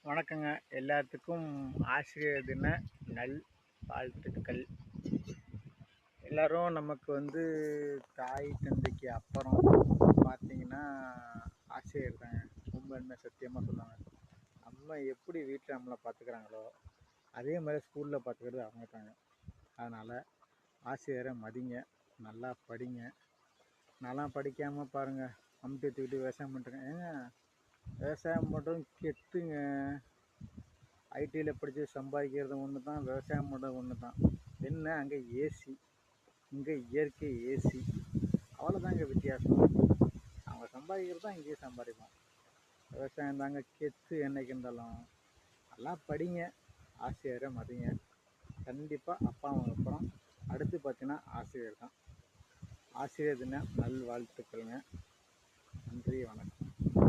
வணக்கங்க. எல்லாத்துக்கும் ஆசிரியர் தின நல் வாழ்த்துக்கள். எல்லாரும் நமக்கு தாய் தந்தைக்கு அப்புறம் பார்த்தீங்கன்னா ஆசிரியர் தாங்க. உண்மையுமே சத்தியமாக சொல்லுவாங்க. நம்ம எப்படி வீட்டில் நம்மளை பார்த்துக்கிறாங்களோ அதே மாதிரி ஸ்கூலில் பார்த்துக்கிறது அவங்க தாங்க. அதனால் ஆசிரியரை மதிங்க, நல்லா படிங்க. நல்லா படிக்காமல் பாருங்கள், அமுத்தி தூக்கிட்டு விவசாயம் பண்ணுறேங்க. ஏங்க, விவசாயம் பண்ணுறது கெத்துங்க. ஐடியில் படித்து சம்பாதிக்கிறது ஒன்று தான், விவசாயம் பண்ணுறது ஒன்று தான். என்ன அங்கே ஏசி, இங்கே இயற்கை ஏசி, அவ்வளோதாங்க வித்தியாசம். அவங்க சம்பாதிக்கிறது தான் இங்கேயே சம்பாதிப்போம். விவசாயம் தாங்க கெத்து என்னைக்கு இருந்தாலும். நல்லா படிங்க, ஆசிரியரை மதிங்க. கண்டிப்பாக அப்பா அம்மா அப்புறம் அடுத்து பார்த்தீங்கன்னா ஆசிரியர் தான். ஆசிரியர் தின நல்வாழ்த்துக்கள்ங்க. நன்றி, வணக்கம்.